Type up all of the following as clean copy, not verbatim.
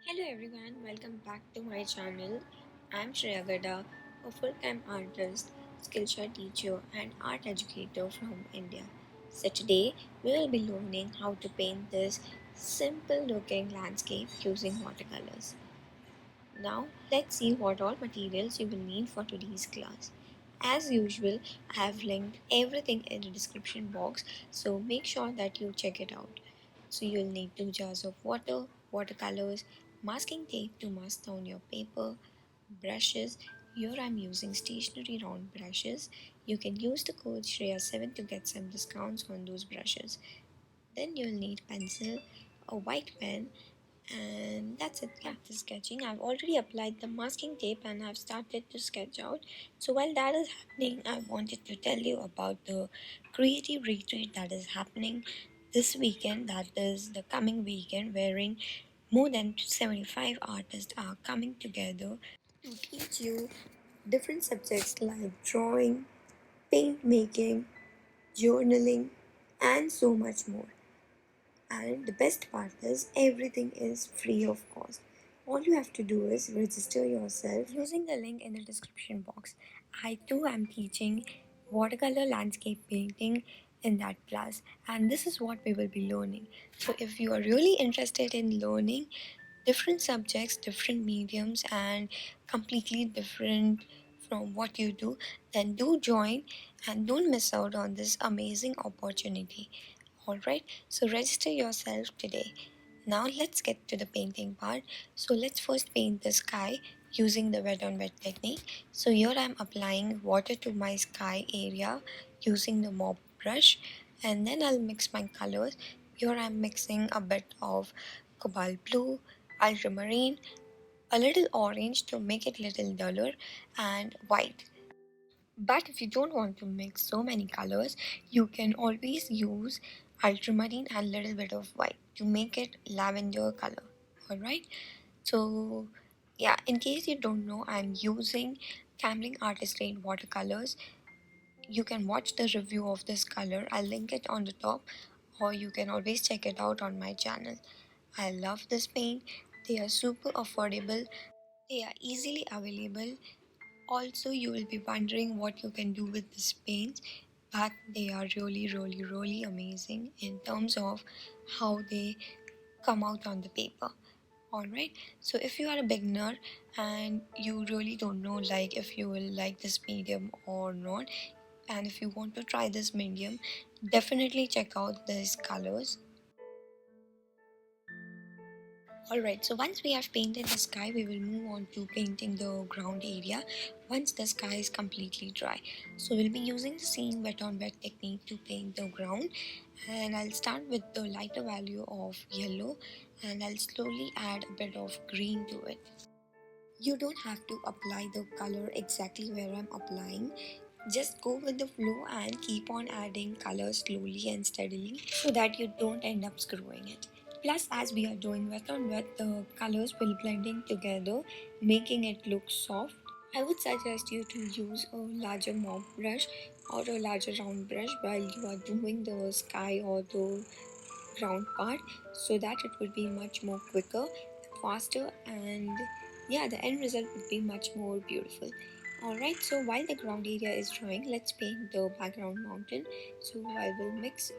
Hello everyone, welcome back to my channel. I'm Shreya Gada, a full-time artist, Skillshare teacher and art educator from India. So today we will be learning how to paint this simple looking landscape using watercolors. Now let's see what all materials you will need for today's class. As usual, I have linked everything in the description box, so make sure that you check it out. So you'll need 2 jars of water, watercolors, masking tape to mask down your paper, brushes. Here I'm using stationery round brushes. You can use the code Shreya7 to get some discounts on those brushes. Then you'll need pencil, a white pen, and that's it. Yeah, the sketching. I've already applied the masking tape and I've started to sketch out. So while that is happening, I wanted to tell you about the creative retreat that is happening this weekend, that is the coming weekend, wherein more than 75 artists are coming together to teach you different subjects like drawing, paint making, journaling, and so much more. And the best part is everything is free of cost. All you have to do is register yourself using the link in the description box. I too am teaching watercolor landscape painting in that class, and this is what we will be learning. So if you are really interested in learning different subjects, different mediums, and completely different from what you do, then do join and don't miss out on this amazing opportunity. Alright, so register yourself today. Now let's get to the painting part. So let's first paint the sky using the wet on wet technique. So here I'm applying water to my sky area using the mop brush, and then I'll mix my colors. Here I'm mixing a bit of cobalt blue, ultramarine, a little orange to make it little duller, and white. But if you don't want to mix so many colors, you can always use ultramarine and little bit of white to make it lavender color. Alright, so yeah, in case you don't know, I'm using Camlin Artist Grade watercolors. You can watch the review of this color, I'll link it on the top, or you can always check it out on my channel. I love this paint, they are super affordable, they are easily available. Also, you will be wondering what you can do with these paints, but they are really amazing in terms of how they come out on the paper. Alright, so if you are a beginner and you really don't know like if you will like this medium or not, and if you want to try this medium, definitely check out these colors. Alright, so once we have painted the sky, we will move on to painting the ground area once the sky is completely dry. So we'll be using the same wet on wet technique to paint the ground, and I'll start with the lighter value of yellow and I'll slowly add a bit of green to it. You don't have to apply the color exactly where I'm applying. Just go with the flow and keep on adding color slowly and steadily so that you don't end up screwing it. Plus, as we are doing wet on wet, the colors will blend in together, making it look soft. I would suggest you to use a larger mop brush or a larger round brush while you are doing the sky or the ground part, so that it would be much more quicker, faster, and yeah, the end result would be much more beautiful. Alright, so while the ground area is drying, let's paint the background mountain. So I will mix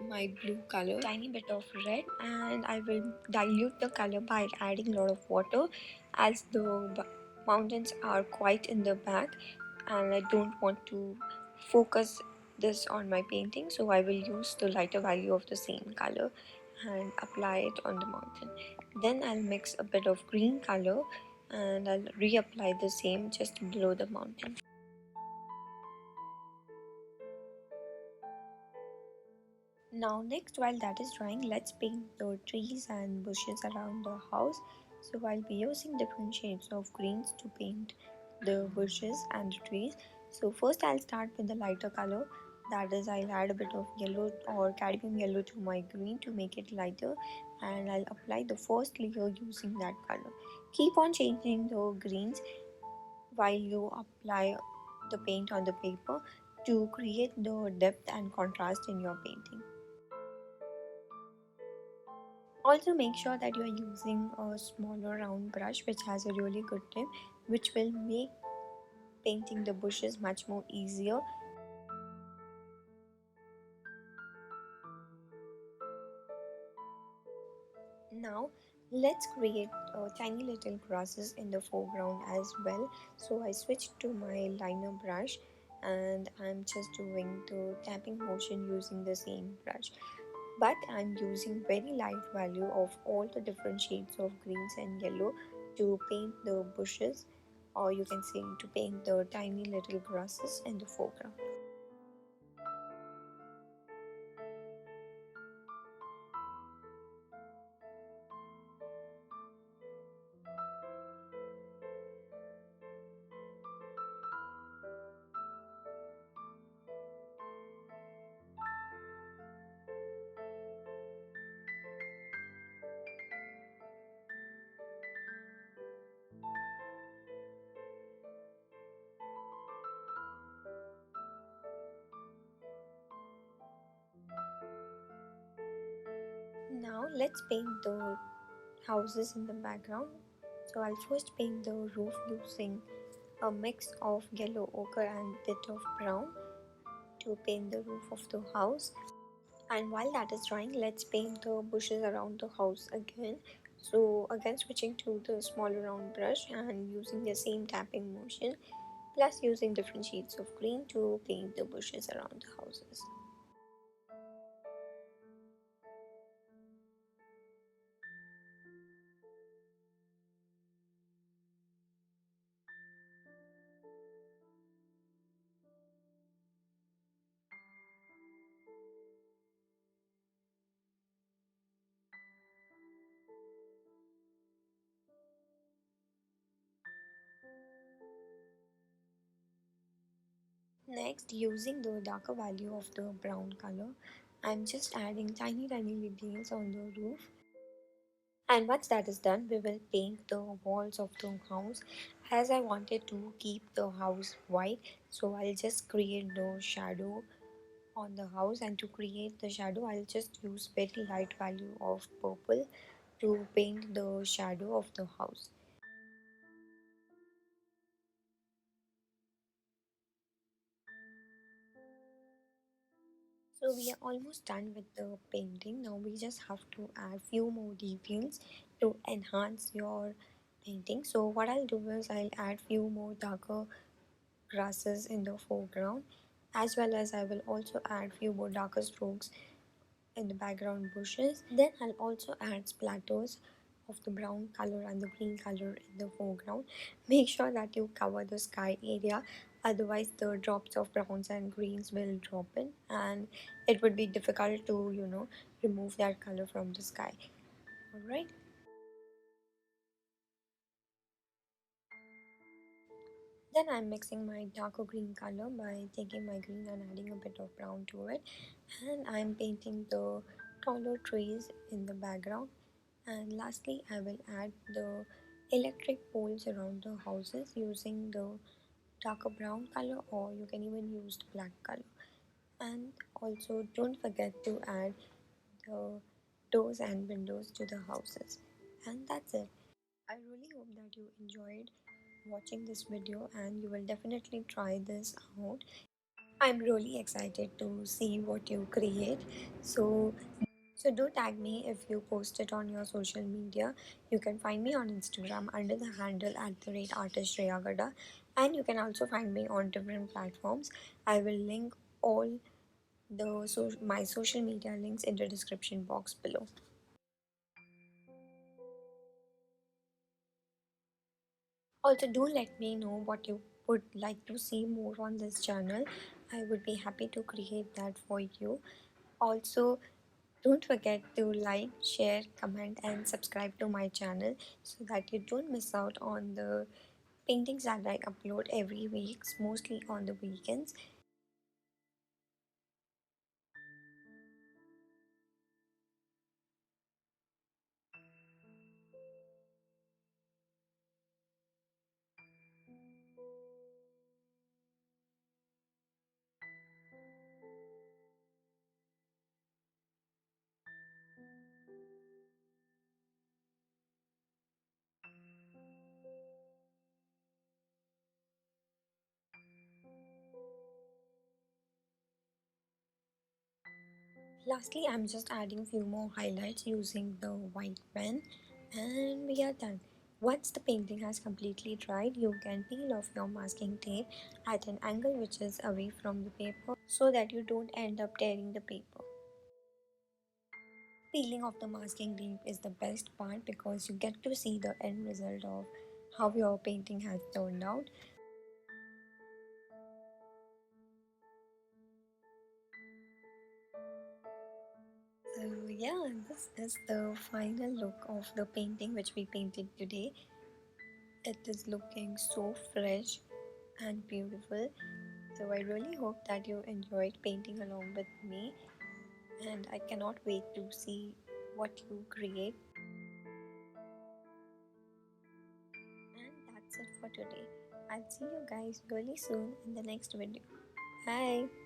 my blue color, tiny bit of red, and I will dilute the color by adding a lot of water, as the mountains are quite in the back and I don't want to focus this on my painting, so I will use the lighter value of the same color and apply it on the mountain. Then I'll mix a bit of green color and I'll reapply the same just below the mountain. Now next, while that is drying, let's paint the trees and bushes around the house. So I'll be using different shades of greens to paint the bushes and the trees. So first I'll start with the lighter color, that is I'll add a bit of yellow or cadmium yellow to my green to make it lighter, and I'll apply the first layer using that color. Keep on changing the greens while you apply the paint on the paper to create the depth and contrast in your painting. Also, make sure that you are using a smaller round brush which has a really good tip, which will make painting the bushes much more easier. Now let's create tiny little grasses in the foreground as well. So I switched to my liner brush and I'm just doing the tapping motion using the same brush, but I'm using very light value of all the different shades of greens and yellow to paint the bushes, or you can say to paint the tiny little grasses in the foreground. Now let's paint the houses in the background. So I'll first paint the roof using a mix of yellow ochre and bit of brown to paint the roof of the house. And while that is drying, let's paint the bushes around the house again. So again switching to the smaller round brush and using the same tapping motion, plus using different shades of green to paint the bushes around the houses. Next, using the darker value of the brown color, I'm just adding tiny details on the roof. And once that is done, we will paint the walls of the house. As I wanted to keep the house white, so I'll just create the shadow on the house, and to create the shadow I'll just use very light value of purple to paint the shadow of the house. So we are almost done with the painting. Now we just have to add few more details to enhance your painting. So what I'll do is I'll add few more darker grasses in the foreground, as well as I will also add few more darker strokes in the background bushes. Then I'll also add splatters of the brown color and the green color in the foreground. Make sure that you cover the sky area, otherwise the drops of browns and greens will drop in and it would be difficult to remove that color from the sky. Alright. Then I'm mixing my darker green color by taking my green and adding a bit of brown to it, and I'm painting the taller trees in the background. And lastly, I will add the electric poles around the houses using the darker brown color, or you can even use the black color. And also don't forget to add the doors and windows to the houses. And that's it. I really hope that you enjoyed watching this video and you will definitely try this out. I'm really excited to see what you create. So do tag me if you post it on your social media. You can find me on Instagram under the handle @artist and you can also find me on different platforms. I will link all my social media links in the description box below. Also, do let me know what you would like to see more on this channel. I would be happy to create that for you. Also, don't forget to like, share, comment, and subscribe to my channel so that you don't miss out on the paintings that I upload every week, mostly on the weekends. Lastly, I'm just adding few more highlights using the white pen and we are done. Once the painting has completely dried, you can peel off your masking tape at an angle which is away from the paper so that you don't end up tearing the paper. Peeling off the masking tape is the best part because you get to see the end result of how your painting has turned out. So yeah, this is the final look of the painting which we painted today. It is looking so fresh and beautiful. So I really hope that you enjoyed painting along with me and I cannot wait to see what you create. And that's it for today. I'll see you guys really soon in the next video. Bye.